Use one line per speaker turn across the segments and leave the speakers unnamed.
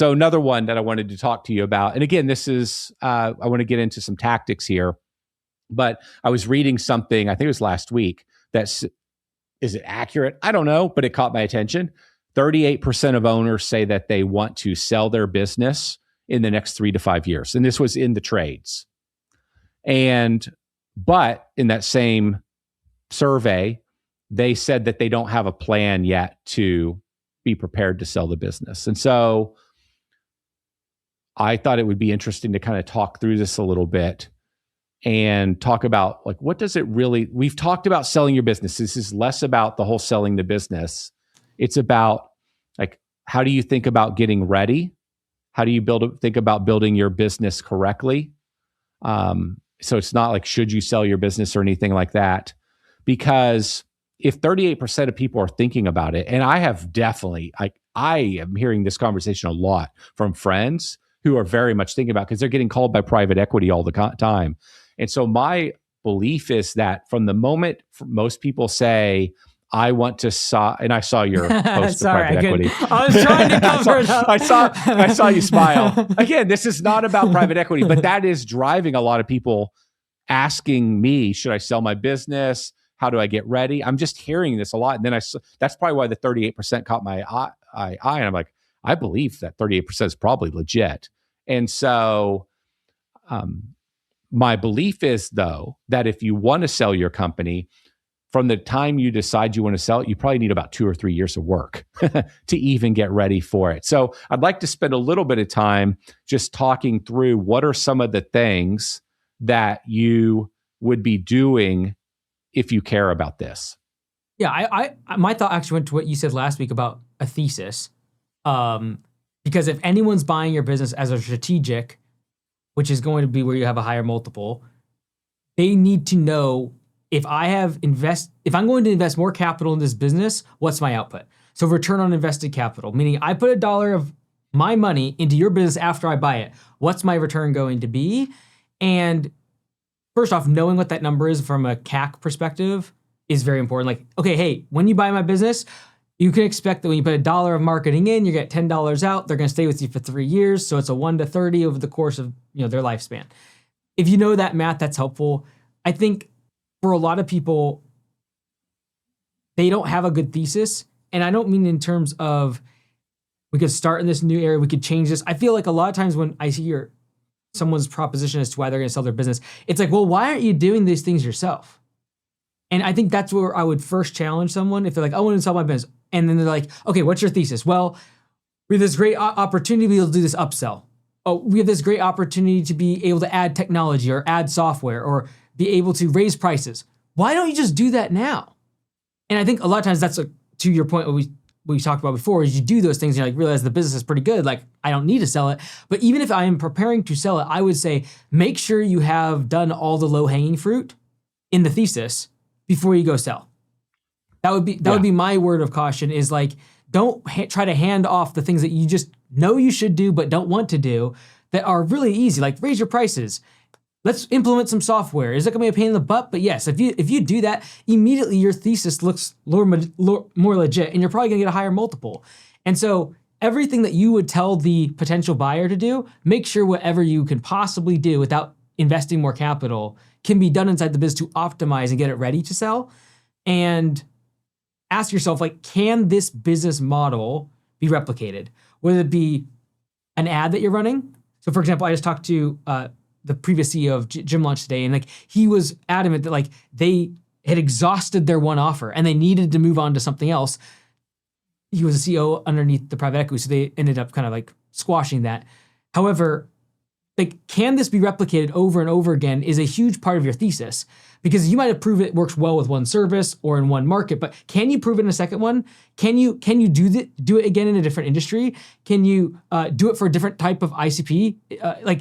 So another one that I wanted to talk to you about, and again, this is, I want to get into some tactics here, but I was reading something, I think it was last week, is it accurate? I don't know, but it caught my attention. 38% of owners say that they want to sell their business in the next 3 to 5 years. And this was in the trades. But in that same survey, they said that they don't have a plan yet to be prepared to sell the business. And so I thought it would be interesting to kind of talk through this a little bit and talk about, like, what does it really, we've talked about selling your business. This is less about the whole selling the business. It's about, like, how do you think about getting ready? How do you think about building your business correctly? So it's not like, should you sell your business or anything like that? Because if 38% of people are thinking about it, and I have definitely, I am hearing this conversation a lot from friends who are very much thinking about, because they're getting called by private equity all the time. And so my belief is that from the moment most people say, I want to and I saw your post of private equity.
I was trying to cover it up.
I saw you smile. Again, this is not about private equity, but that is driving a lot of people asking me, should I sell my business? How do I get ready? I'm just hearing this a lot. And then that's probably why the 38% caught my eye. And I'm like, I believe that 38% is probably legit. And so my belief is, though, that if you want to sell your company, from the time you decide you want to sell it, you probably need about 2 or 3 years of work to even get ready for it. So I'd like to spend a little bit of time just talking through what are some of the things that you would be doing if you care about this.
Yeah, I my thought actually went to what you said last week about a thesis. Because if anyone's buying your business as a strategic, which is going to be where you have a higher multiple, they need to know, if I'm going to invest more capital in this business, what's my output? So return on invested capital, meaning I put $1 of my money into your business after I buy it. What's my return going to be? And first off, knowing what that number is from a CAC perspective is very important. Like, okay, hey, when you buy my business, you can expect that when you put $1 of marketing in, you get $10 out. They're going to stay with you for 3 years. So it's a 1 to 30 over the course of their lifespan. If you know that math, that's helpful. I think for a lot of people, they don't have a good thesis. And I don't mean in terms of, we could start in this new area, we could change this. I feel like a lot of times when I see someone's proposition as to why they're going to sell their business, it's like, well, why aren't you doing these things yourself? And I think that's where I would first challenge someone if they're like, I want to sell my business. And then they're like, okay, what's your thesis? Well, we have this great opportunity to be able to do this upsell. Oh, we have this great opportunity to be able to add technology or add software or be able to raise prices. Why don't you just do that now? And I think a lot of times that's to your point, what we talked about before, is you do those things and you realize the business is pretty good. Like, I don't need to sell it. But even if I am preparing to sell it, I would say, make sure you have done all the low hanging fruit in the thesis before you go sell. That would be my word of caution, is like, don't try to hand off the things that you just know you should do but don't want to do that are really easy, like raise your prices. Let's implement some software. Is it going to be a pain in the butt? But yes, if you do that, immediately your thesis looks more legit, and you're probably going to get a higher multiple. And so everything that you would tell the potential buyer to do, make sure whatever you can possibly do without investing more capital can be done inside the business to optimize and get it ready to sell. And ask yourself, like, can this business model be replicated? Whether it be an ad that you're running. So for example, I just talked to the previous CEO of Gym Launch today, and like, he was adamant that like they had exhausted their one offer and they needed to move on to something else. He was a CEO underneath the private equity, so they ended up kind of like squashing that. However, like, can this be replicated over and over again is a huge part of your thesis, because you might have proved it works well with one service or in one market, but can you prove it in a second one? Can you do it again in a different industry? Can you do it for a different type of ICP? Like,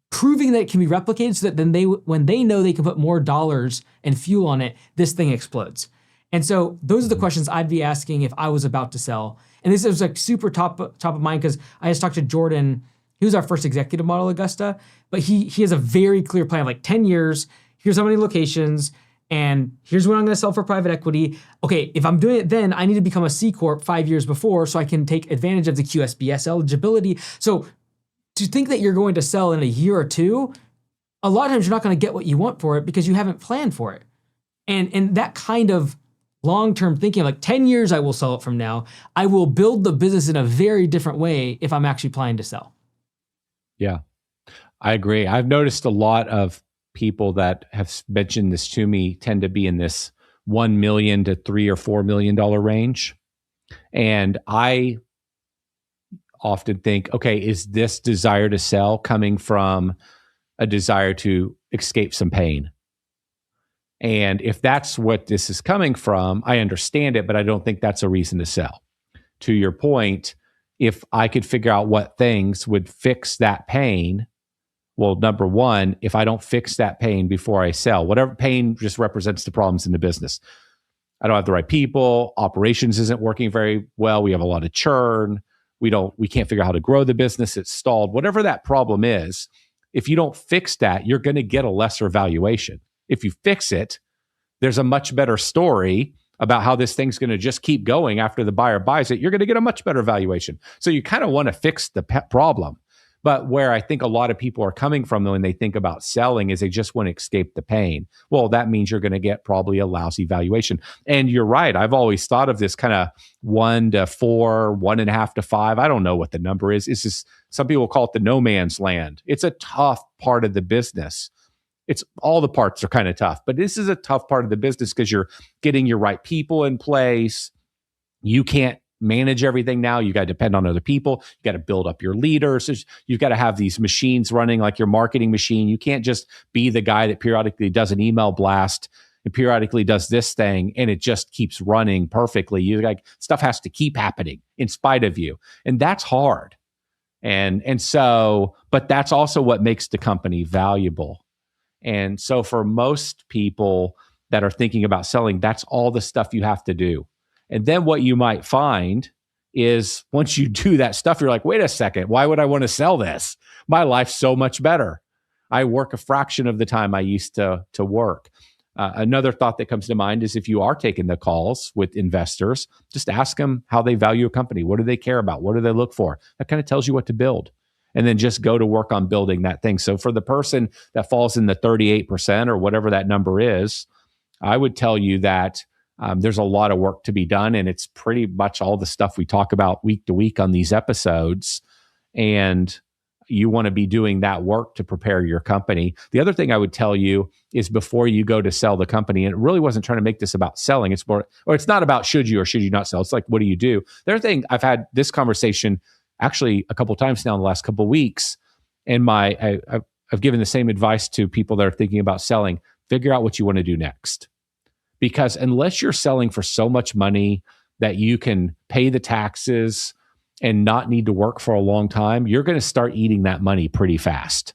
proving that it can be replicated so that then when they know they can put more dollars and fuel on it, this thing explodes. And so those are the questions I'd be asking if I was about to sell. And this is like super top of mind, because I just talked to Jordan. He was our first executive model at Augusta, but he has a very clear plan, like 10 years, here's how many locations, and here's what I'm going to sell for private equity. Okay, if I'm doing it then, I need to become a C Corp 5 years before so I can take advantage of the QSBS eligibility. So to think that you're going to sell in a year or two, a lot of times you're not going to get what you want for it because you haven't planned for it. And that kind of long-term thinking, like 10 years I will sell it from now, I will build the business in a very different way if I'm actually planning to sell.
Yeah, I agree. I've noticed a lot of people that have mentioned this to me tend to be in this $1 million to $3 or $4 million range. And I often think, okay, is this desire to sell coming from a desire to escape some pain? And if that's what this is coming from, I understand it, but I don't think that's a reason to sell. To your point, if I could figure out what things would fix that pain, well, number one, if I don't fix that pain before I sell, whatever pain just represents the problems in the business. I don't have the right people, operations isn't working very well, we have a lot of churn, we can't figure out how to grow the business, it's stalled, whatever that problem is, if you don't fix that, you're going to get a lesser valuation. If you fix it, there's a much better story about how this thing's going to just keep going after the buyer buys it. You're going to get a much better valuation. So you kind of want to fix the problem. But where I think a lot of people are coming from when they think about selling is they just want to escape the pain. Well, that means you're going to get probably a lousy valuation. And you're right. I've always thought of this kind of 1 to 4, 1.5 to 5. I don't know what the number is. It's just, some people call it the no man's land. It's a tough part of the business. It's all the parts are kind of tough, but this is a tough part of the business because you're getting your right people in place. You can't manage everything now. You got to depend on other people. You got to build up your leaders. You've got to have these machines running like your marketing machine. You can't just be the guy that periodically does an email blast and periodically does this thing and it just keeps running perfectly. Stuff has to keep happening in spite of you. And that's hard. And so, but that's also what makes the company valuable. And so for most people that are thinking about selling, that's all the stuff you have to do. And then what you might find is once you do that stuff, you're like, wait a second, why would I want to sell this? My life's so much better. I work a fraction of the time I used to work. Another thought that comes to mind is if you are taking the calls with investors, just ask them how they value a company. What do they care about? What do they look for? That kind of tells you what to build. And then just go to work on building that thing. So for the person that falls in the 38% or whatever that number is, I would tell you that there's a lot of work to be done. And it's pretty much all the stuff we talk about week to week on these episodes. And you want to be doing that work to prepare your company. The other thing I would tell you is before you go to sell the company, and it really wasn't trying to make this about selling. It's more, or it's not about should you or should you not sell. It's like, what do you do? The other thing, I've had this conversation actually a couple of times now in the last couple of weeks. And I've given the same advice to people that are thinking about selling. Figure out what you want to do next. Because unless you're selling for so much money that you can pay the taxes and not need to work for a long time, you're going to start eating that money pretty fast.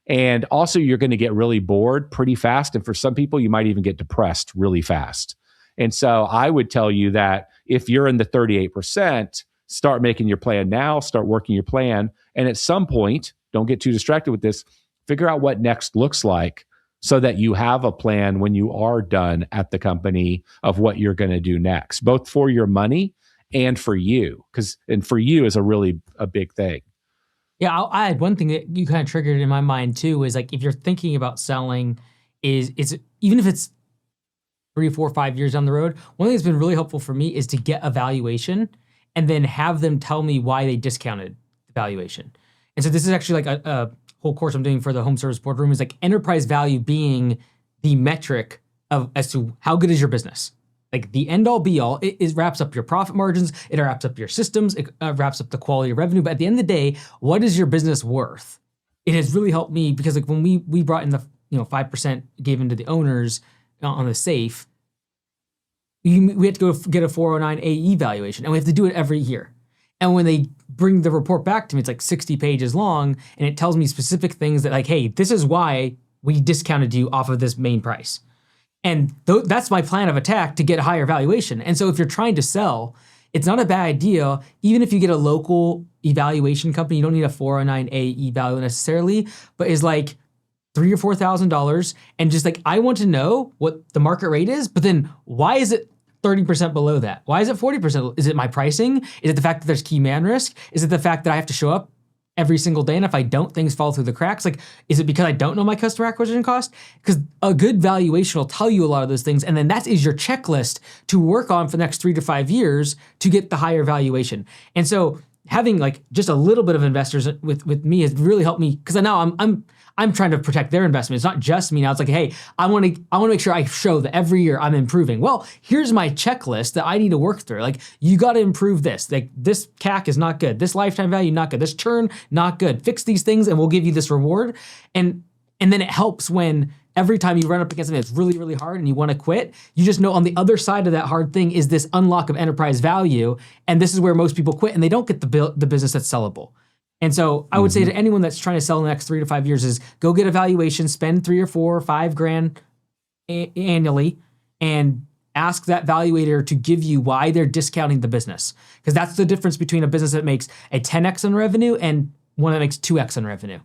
And also you're going to get really bored pretty fast. And for some people, you might even get depressed really fast. And so I would tell you that if you're in the 38%, start making your plan now, start working your plan. And at some point, don't get too distracted with this, figure out what next looks like so that you have a plan when you are done at the company of what you're going to do next, both for your money and for you. And for you is a big thing.
Yeah, I had one thing that you kind of triggered in my mind too, is like if you're thinking about selling, is even if it's 3, 4, 5 years down the road, one thing that's been really helpful for me is to get a valuation and then have them tell me why they discounted the valuation. And so this is actually like a whole course I'm doing for the home service boardroom, is like enterprise value being the metric as to how good is your business. Like the end all be all, it wraps up your profit margins, it wraps up your systems, it wraps up the quality of revenue. But at the end of the day, what is your business worth? It has really helped me because like when we brought in the 5% gave into the owners on the safe, we had to go get a 409 AE valuation, and we have to do it every year. And when they bring the report back to me, it's like 60 pages long, and it tells me specific things that like, hey, this is why we discounted you off of this main price. And that's my plan of attack to get a higher valuation. And so if you're trying to sell, it's not a bad idea, even if you get a local evaluation company, you don't need a 409 AE value necessarily, but is like, $3,000 or $4,000, and just like, I want to know what the market rate is, but then why is it 30% below that? Why is it 40%? Is it my pricing? Is it the fact that there's key man risk? Is it the fact that I have to show up every single day, and if I don't, things fall through the cracks? Like, is it because I don't know my customer acquisition cost? Because a good valuation will tell you a lot of those things, and then that is your checklist to work on for the next 3 to 5 years to get the higher valuation. And so having like just a little bit of investors with me has really helped me, because now I'm trying to protect their investment. It's not just me now. It's like, hey, I want to make sure I show that every year I'm improving. Well, here's my checklist that I need to work through. Like, you got to improve this. Like, this CAC is not good. This lifetime value not good. This churn not good. Fix these things, and we'll give you this reward. And then it helps when every time you run up against something that's really, really hard and you want to quit, you just know on the other side of that hard thing is this unlock of enterprise value, and this is where most people quit and they don't get the business that's sellable. And so I would say to anyone that's trying to sell in the next 3 to 5 years is go get a valuation, spend 3 or 4 or 5 grand annually, and ask that valuator to give you why they're discounting the business. Because that's the difference between a business that makes a 10x in revenue and one that makes 2x in revenue.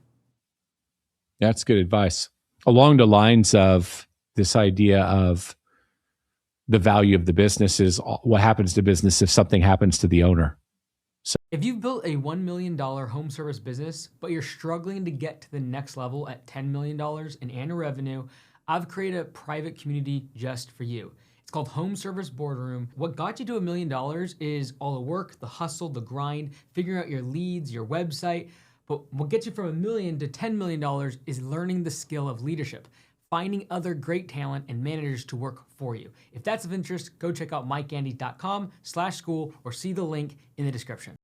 That's good advice. Along the lines of this idea of the value of the business is what happens to business if something happens to the owner.
If you've built a $1 million home service business, but you're struggling to get to the next level at $10 million in annual revenue, I've created a private community just for you. It's called Home Service Boardroom. What got you to $1 million is all the work, the hustle, the grind, figuring out your leads, your website. But what gets you from $1 million to $10 million is learning the skill of leadership, finding other great talent and managers to work for you. If that's of interest, go check out MikeAndy.com/school or see the link in the description.